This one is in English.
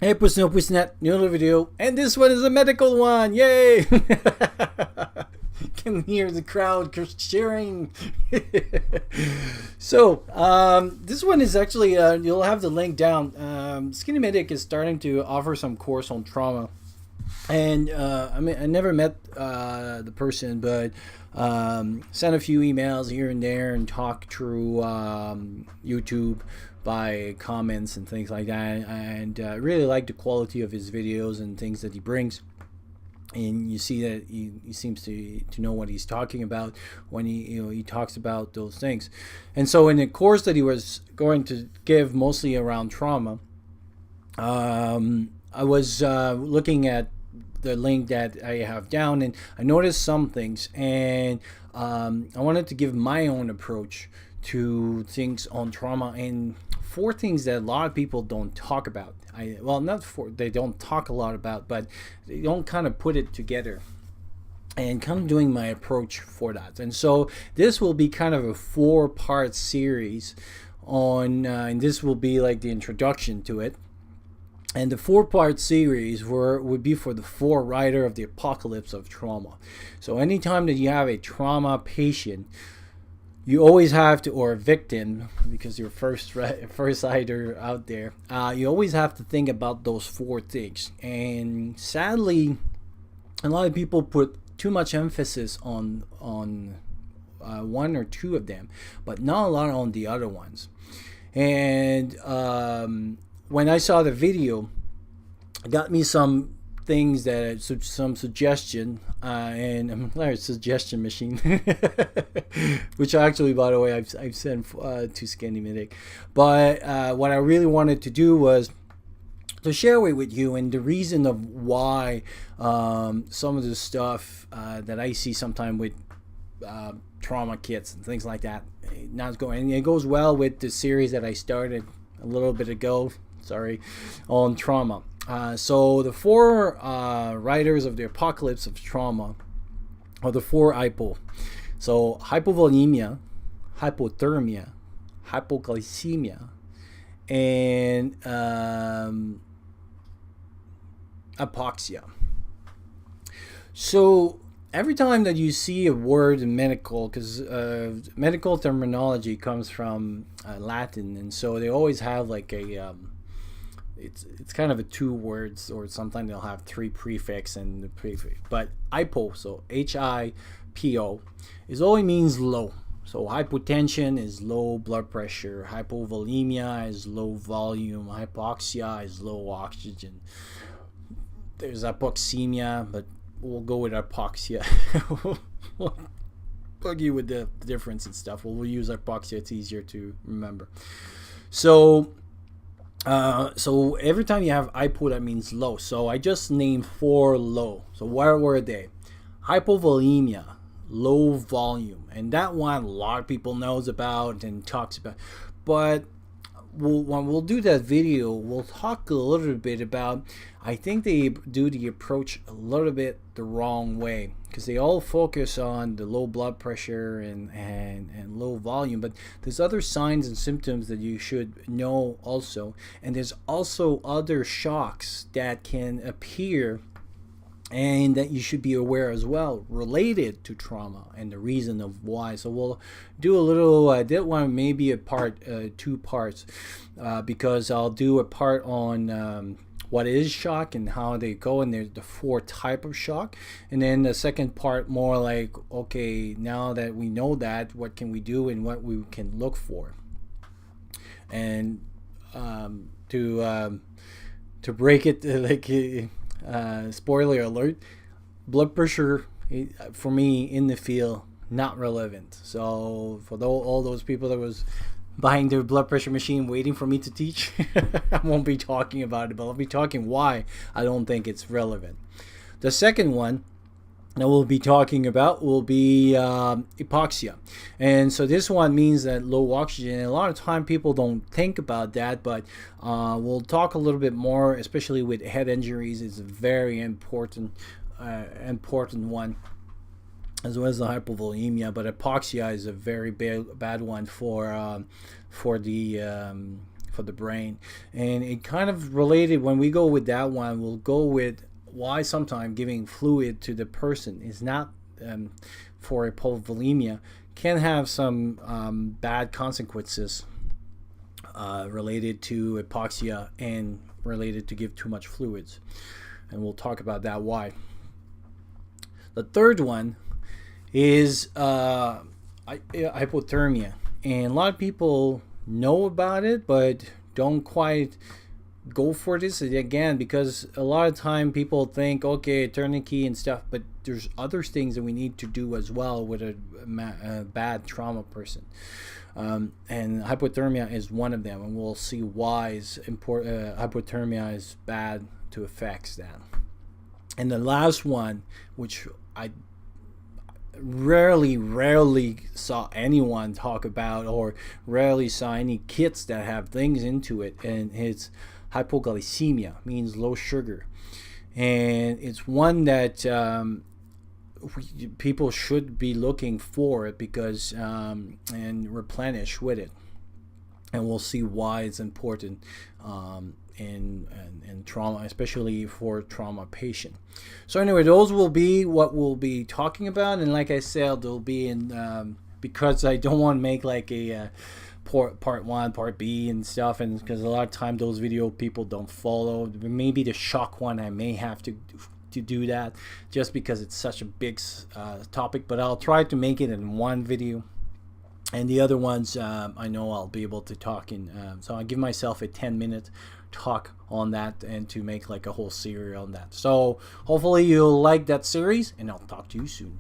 Hey, Puss no Pussnet, new video, and this one is a medical one. Yay! Can hear the crowd cheering. So, this one is actually, you'll have the link down. Skinny Medic is starting to offer some course on trauma. And I mean, I never met the person, but sent a few emails here and there and talked through YouTube by comments and things like that. And really like the quality of his videos and things that he brings. And you see that he seems to know what he's talking about when he talks about those things. And so in the course that he was going to give, mostly around trauma, I was looking at the link that I have down, and I noticed some things, and I wanted to give my own approach to things on trauma, and four things that a lot of people don't talk about. They don't talk a lot about, but they don't kind of put it together, and kind of doing my approach for that. And so this will be kind of a 4-part series on, and this will be like the introduction to it. And the 4-part series would be for the forerunner of the apocalypse of trauma. So anytime that you have a trauma patient, you always have to, or a victim, because you're first rider out there, you always have to think about those 4 things. And sadly, a lot of people put too much emphasis on one or two of them, but not a lot on the other ones. And when I saw the video, it got me some things that some suggestion, and I'm glad it's a suggestion machine, which actually, by the way, I've sent to Skinny Medic. But what I really wanted to do was to share it with you, and the reason of why some of the stuff that I see sometimes with trauma kits and things like that not going, and it goes well with the series that I started a little bit ago, on trauma. So the 4 riders of the apocalypse of trauma are the 4 hypo. So hypovolemia, hypothermia, hypoglycemia, and apoxia. So every time that you see a word in medical, because medical terminology comes from Latin, and so they always have like a it's kind of a 2 words, or sometimes they'll have 3 prefix and the prefix. But hypo, so HIPO, is always means low. So hypotension is low blood pressure, hypovolemia is low volume, hypoxia is low oxygen. There's apoxemia, but we'll go with apoxia. We'll bug you with the difference and stuff. We'll use apoxia, it's easier to remember. So every time you have hypo, that means low. So I just named 4 low. So where were they? Hypovolemia, low volume, and that one a lot of people knows about and talks about. But when we'll do that video, we'll talk a little bit about, I think they do the approach a little bit the wrong way, because they all focus on the low blood pressure and low volume, but there's other signs and symptoms that you should know also, and there's also other shocks that can appear and that you should be aware as well, related to trauma and the reason of why. So we'll do a little, I did want maybe a part, 2 parts, because I'll do a part on what is shock and how they go, and there's the 4 type of shock, and then the second part more like, okay, now that we know that, what can we do and what we can look for. And to break it, like, spoiler alert, blood pressure for me in the field, not relevant. So for all those people that was buying their blood pressure machine waiting for me to teach, I won't be talking about it, but I'll be talking why I don't think it's relevant. The second one that we'll be talking about will be hypoxia. And so this one means that low oxygen, and a lot of time people don't think about that, but we'll talk a little bit more, especially with head injuries. It's a very important one, as well as the hypovolemia. But hypoxia is a very bad one for the for the brain. And it kind of related, when we go with that one, we'll go with why sometimes giving fluid to the person is not for hypovolemia can have some bad consequences related to hypoxia and related to give too much fluids. And we'll talk about that why. The third one is hypothermia. And a lot of people know about it, but don't quite go for this again, because a lot of time people think, okay, tourniquet and stuff, but there's other things that we need to do as well with a bad trauma person. And hypothermia is one of them, and we'll see why hypothermia is bad to affect that. And the last one, which I rarely saw anyone talk about, or rarely saw any kits that have things into it, and it's hypoglycemia, means low sugar. And it's one that people should be looking for it, because and replenish with it. And we'll see why it's important in trauma, especially for trauma patient. So anyway, those will be what we'll be talking about. And like I said, they'll be in because I don't want to make like a part one, part B and stuff, and because a lot of time those video people don't follow. Maybe the shock one I may have to do that, just because it's such a big topic, but I'll try to make it in one video. And the other ones, I know I'll be able to talk in. So I give myself a 10-minute talk on that, and to make like a whole series on that. So hopefully you'll like that series, and I'll talk to you soon.